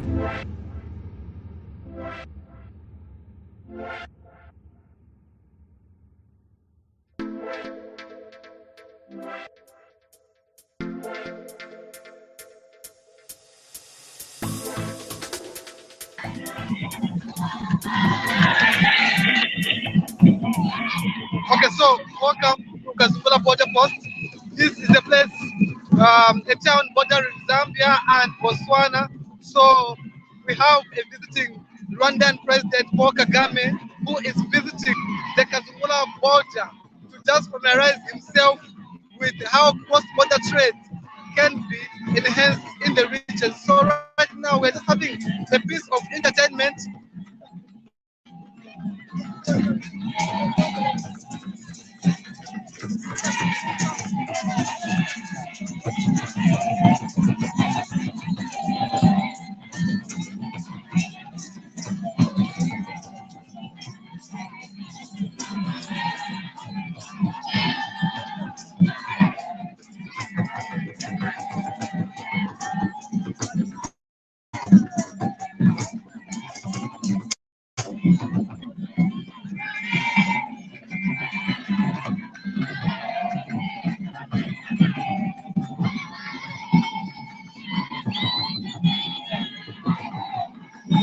Okay, so welcome to Kazungula border post. This is a place, a town bordering Zambia and Botswana. So we have a visiting Rwandan President Paul Kagame, who is visiting the Kazungula border to just familiarize himself with how cross-border trade can be enhanced in the region. So right now we're just having a piece of entertainment.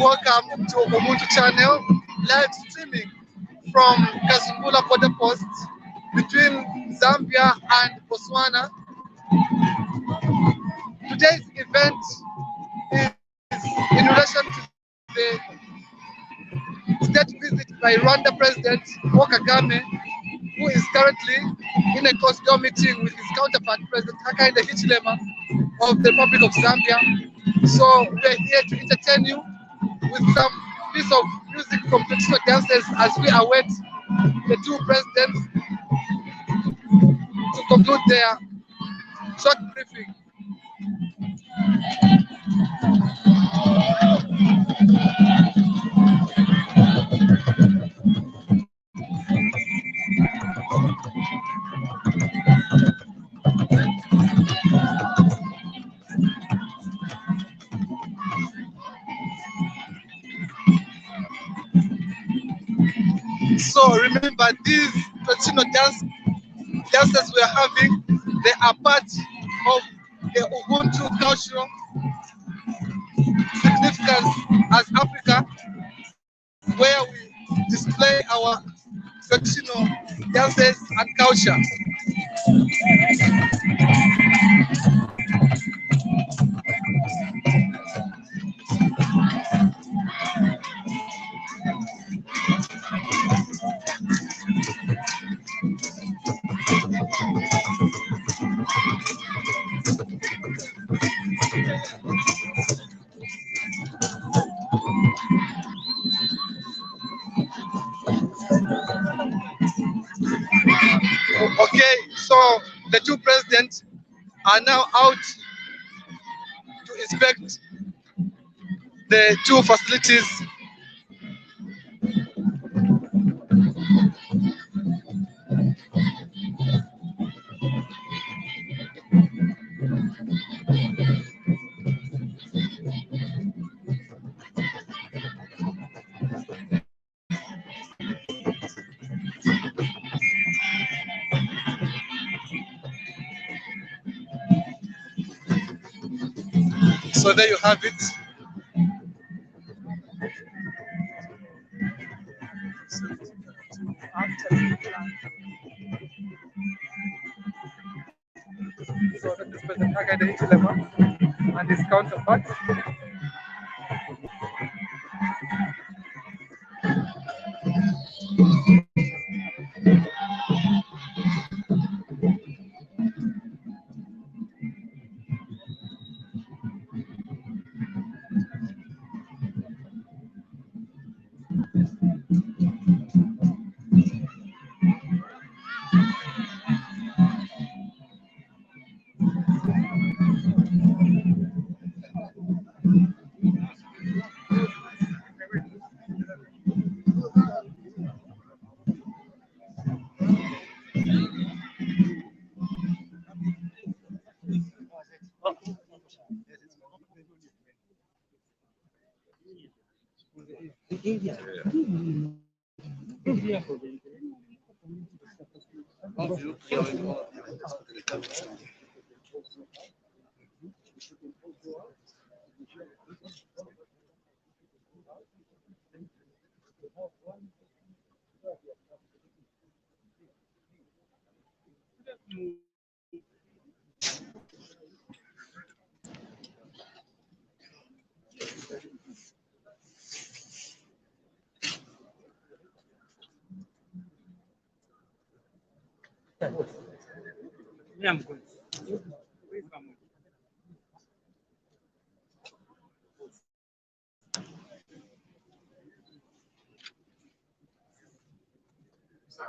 Welcome to Ubuntu channel, live streaming from Kazungula border post between Zambia and Botswana. Today's event is in relation to the state visit by Rwanda President Paul Kagame, who is currently in a closed-door meeting with his counterpart, President Hakainde Hichilema of the Republic of Zambia. So we're here to entertain you with some piece of music from traditional dances as we await the two presidents to conclude their short briefing. So remember, these traditional dances we are having, they are part of the Ubuntu cultural significance as Africa, where we display our traditional dances and culture. Okay, so the two presidents are now out to inspect the two facilities. So there you have it. So that is President Hakainde Hichilema and his counterpart.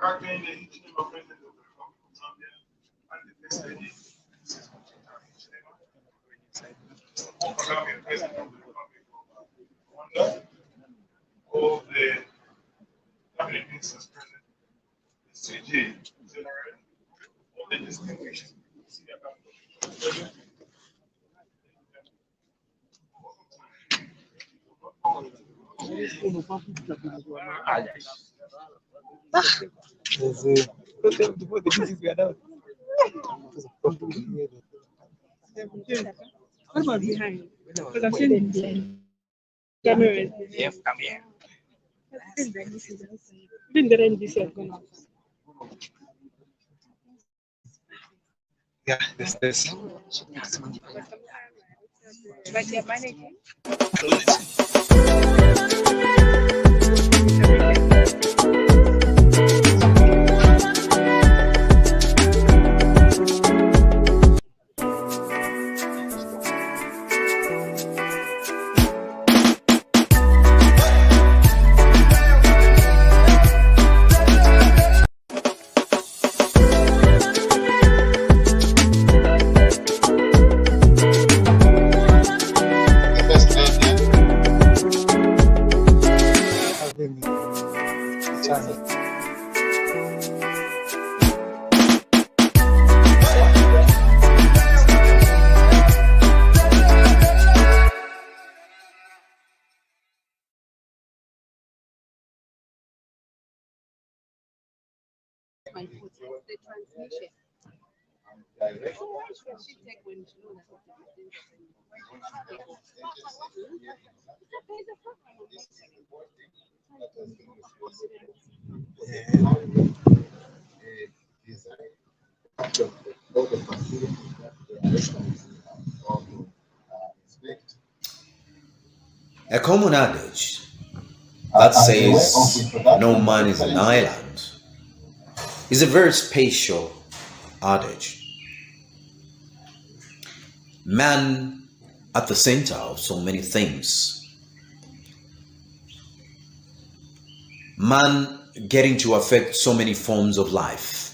Kagame, the interim president of the Republic of Zambia, and the first lady, Mrs. Kagame, president of the Republic of Rwanda, all the cabinet ministers present, the CJ General, all the distinguished senior cabinet present. What about behind? Because I've seen behind cameras. Yes, come here. Been the range this year gone off. Yeah, this. But you're managing. My foot, the transmission. So why should she take when she knows that A common adage that says no man is an island is a very special adage. Man at the center of so many things. Man getting to affect so many forms of life.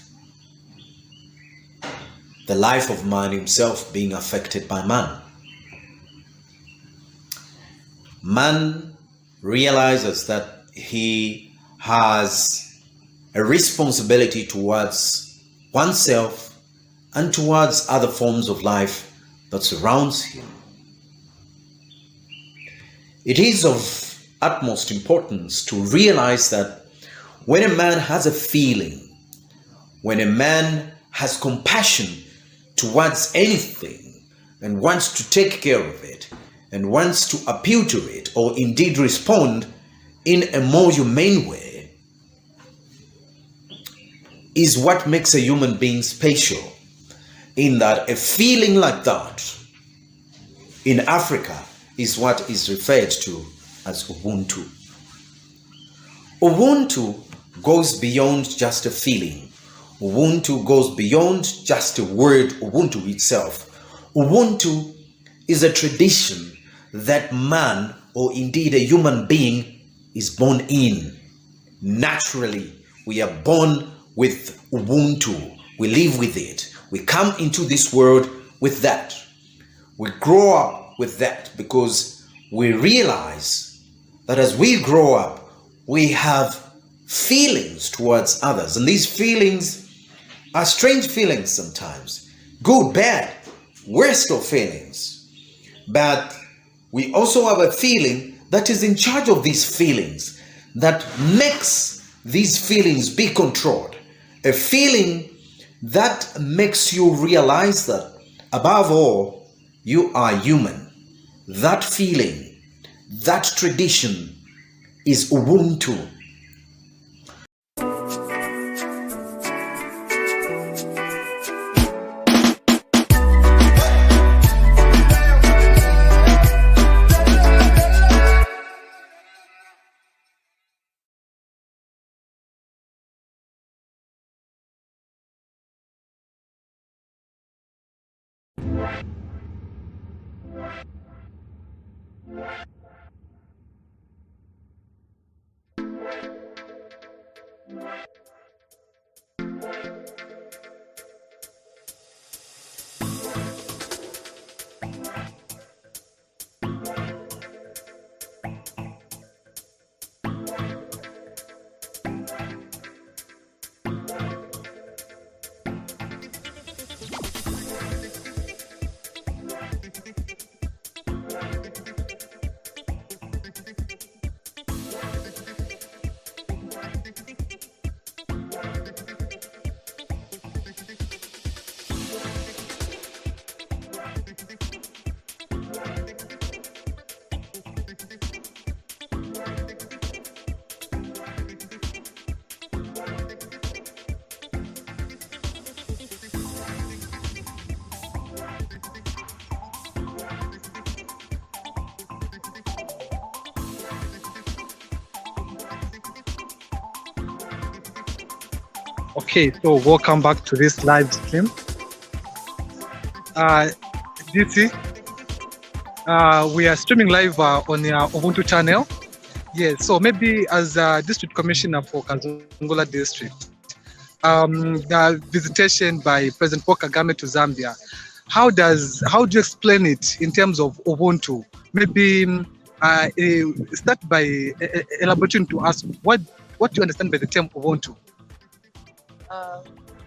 The life of man himself being affected by man. Man realizes that he has a responsibility towards oneself and towards other forms of life that surrounds him. It is of utmost importance to realize that when a man has a feeling, when a man has compassion towards anything and wants to take care of it and wants to appeal to it or indeed respond in a more humane way, is what makes a human being special, in that a feeling like that in Africa is what is referred to as Ubuntu. Ubuntu goes beyond just a feeling. Ubuntu goes beyond just a word, Ubuntu itself. Ubuntu is a tradition that man, or indeed a human being, is born in. Naturally, we are born with Ubuntu. We live with it. We come into this world with that. We grow up with that because we realize that as we grow up, we have feelings towards others. And these feelings are strange feelings sometimes. Good, bad, worst of feelings. But we also have a feeling that is in charge of these feelings, that makes these feelings be controlled. A feeling that makes you realize that, above all, you are human. That feeling, that tradition is Ubuntu. Okay, so welcome back to this live stream. DC, we are streaming live on your Ubuntu channel. Yes, so maybe as a district commissioner for Kazungula district, the visitation by President Paul Kagame to Zambia, how do you explain it in terms of Ubuntu? Maybe start by elaborating to us what do you understand by the term Ubuntu?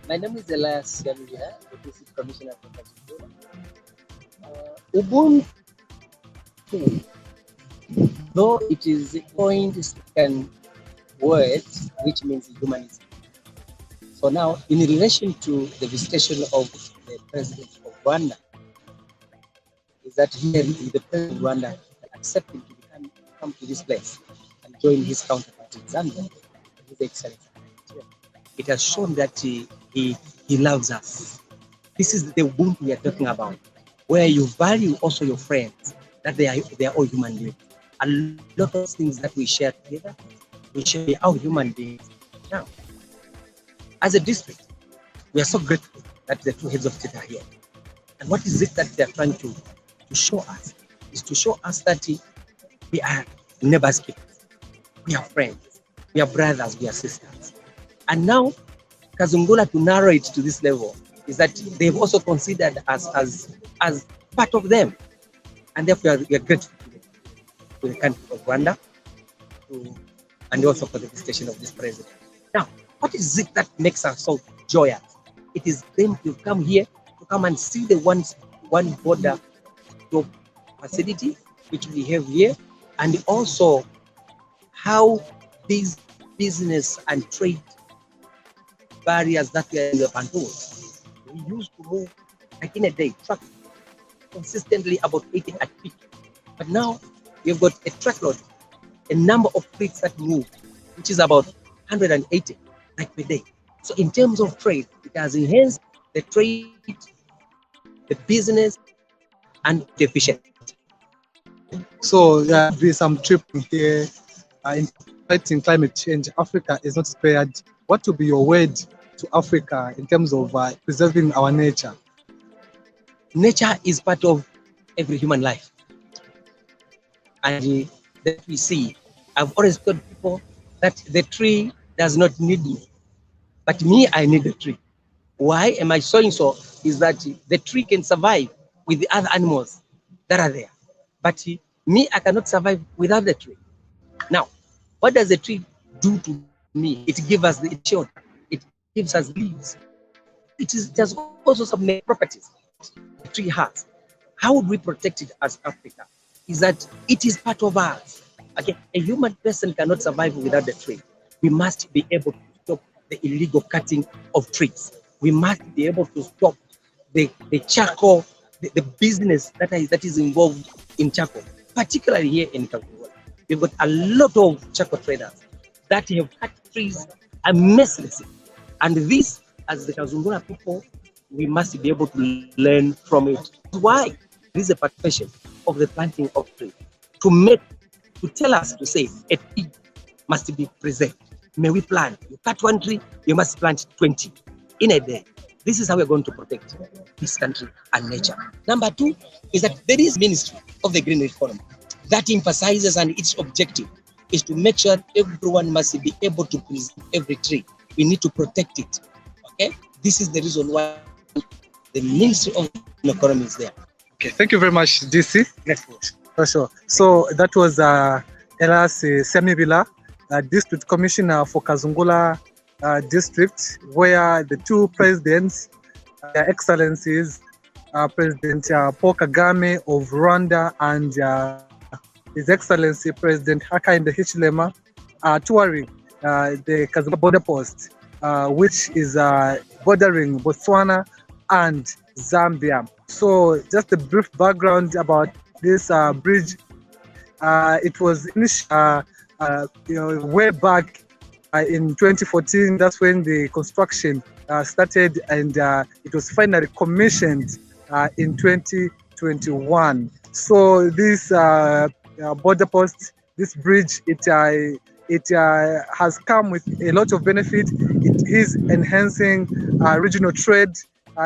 My name is Elias Yamina, the District Commissioner for Kazungula. Ubuntu, though it is a coined word which means humanism. So now, in relation to the visitation of the President of Rwanda, is that here the President of Rwanda accepted to come to this place and join his counterpart in Zambia, His Excellency. It has shown that he loves us. This is the Ubuntu we are talking about, where you value also your friends, that they are all human beings. A lot of things that we share together, we share our human beings. Now, as a district, we are so grateful that the two heads of state are here. And what is it that they are trying to show us? Is to show us that we are neighbors people. We are friends. We are brothers. We are sisters. And now, Kazungula, to narrow it to this level, is that they've also considered us as part of them. And therefore, we are grateful to the country of Rwanda and also for the visitation of this president. Now, what is it that makes us so joyous? It is them to come here, to come and see the one border facility which we have here, and also how these business and trade barriers that we are in the Bantus. We used to move, like in a day, truck consistently about 80 at peak. But now we've got a truckload, a number of fleets that move, which is about 180 like per day. So in terms of trade, it has enhanced the trade, the business, and the efficiency. So there will be some tripping here in fighting climate change. Africa is not spared. What will be your word to Africa in terms of preserving our nature? Nature is part of every human life. And that we see, I've always told people that the tree does not need me, but me, I need the tree. Why am I showing so? Is that the tree can survive with the other animals that are there. But me, I cannot survive without the tree. Now, what does the tree do to me? It gives us the shade. It gives us leaves. It has also some properties the tree has. How would we protect it as Africa? Is that it is part of us. Okay, a human person cannot survive without the tree. We must be able to stop the illegal cutting of trees. We must be able to stop the charcoal, the business that is involved in charcoal, particularly here in Kagame. We've got a lot of charcoal traders that have cut trees mercilessly. And this, as the Kazungula people, we must be able to learn from it. Why? There is a participation of the planting of trees to tell us to say a tree must be preserved. May we plant? You cut one tree, you must plant 20 in a day. This is how we're going to protect this country and nature. Number two is that there is Ministry of the Green Economy that emphasizes, and its objective is to make sure everyone must be able to preserve every tree. We need to protect it. Okay? This is the reason why the Ministry of the Green Economy is there. Okay, thank you very much, DC. Network. For sure. So that was Elas Semibila, District Commissioner for Kazungula District, where the two presidents, Their Excellencies, President Paul Kagame of Rwanda and His Excellency President Hakainde Hichilema, are touring the Kazungula border post, which is bordering Botswana and Zambia. So just a brief background about this bridge. It was way back in 2014. That's when the construction started, and it was finally commissioned in 2021. So this border post, this bridge, it has come with a lot of benefit. It is enhancing regional trade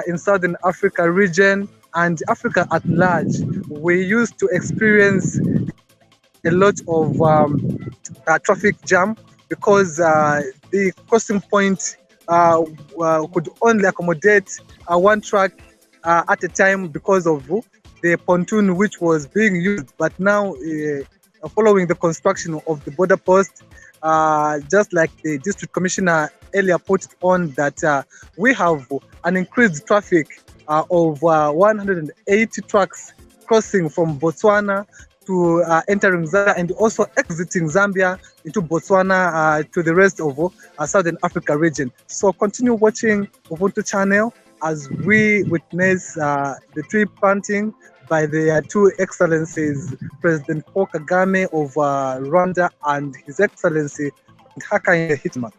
in Southern Africa region and Africa at large. We used to experience a lot of traffic jam because the crossing point could only accommodate one truck at a time because of the pontoon which was being used. But now, following the construction of the border post, just like the district commissioner earlier put it on, that we have an increased traffic of 180 trucks crossing from Botswana to entering Zambia, and also exiting Zambia into Botswana to the rest of Southern Africa region. So continue watching Ubuntu channel as we witness the tree planting by the two excellencies, President Paul Kagame of Rwanda and His Excellency Hakainde Hichilema.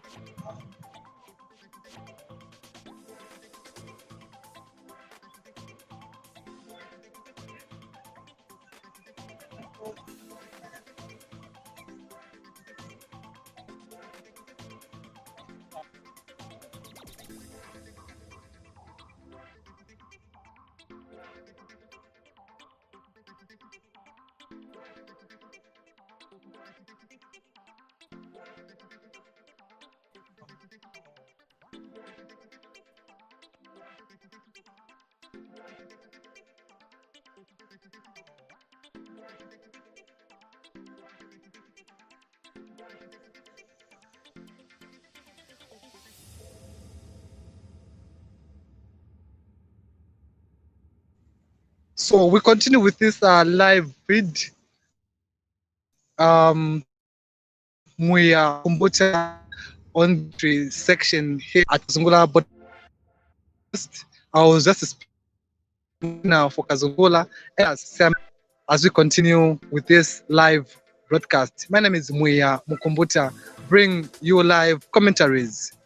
So we continue with this live feed. We are on the section here at Kazungula. But I was just speaking now for Kazungula as we continue with this live broadcast. My name is Muya Mukumbuta. Bring you live commentaries.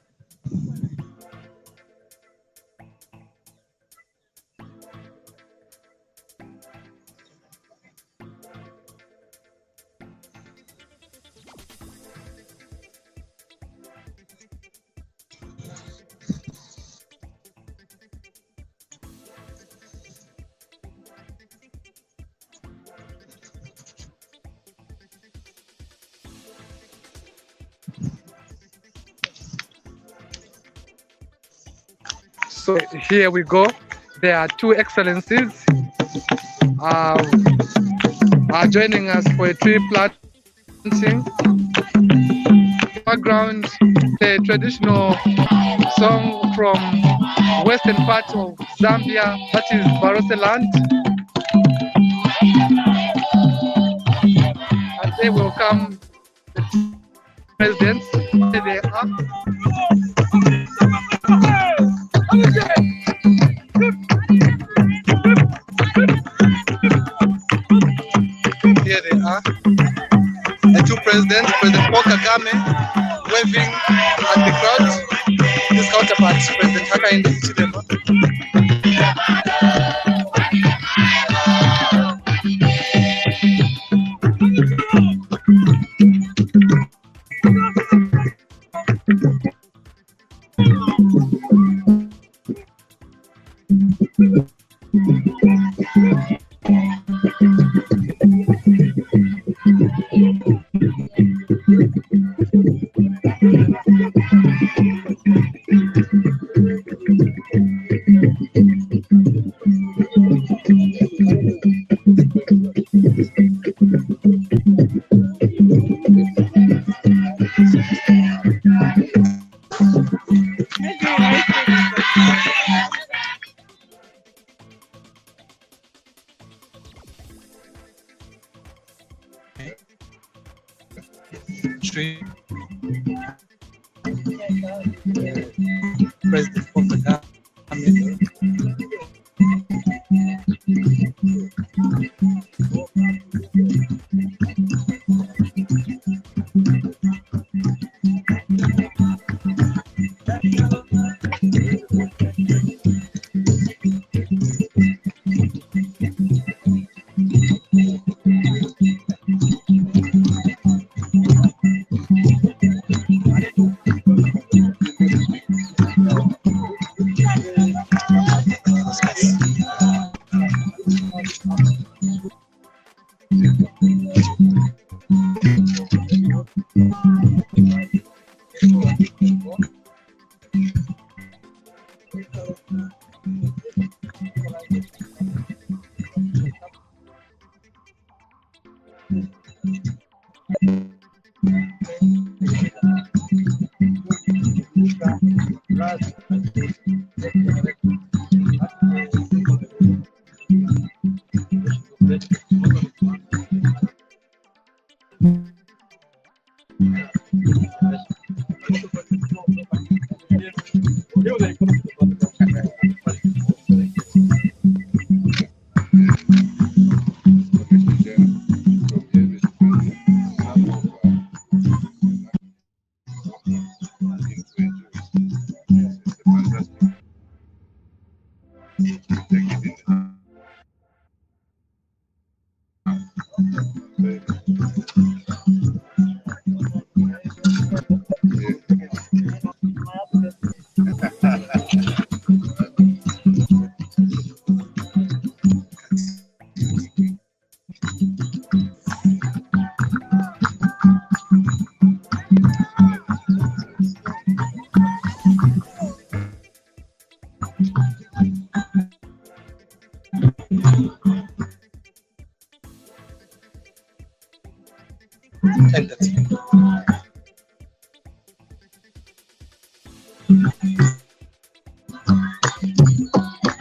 So here we go. There are two excellencies are joining us for a tree planting. Background, the traditional song from western part of Zambia, that is Barose land. And they welcome the presidents. Here they are. Here they are. The two presidents, President Paul Kagame, waving at the crowd. His counterpart, President Hakainde Hichilema. President Paul Kagame.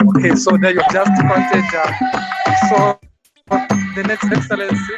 Okay, so there you've just counted. So the next excellency.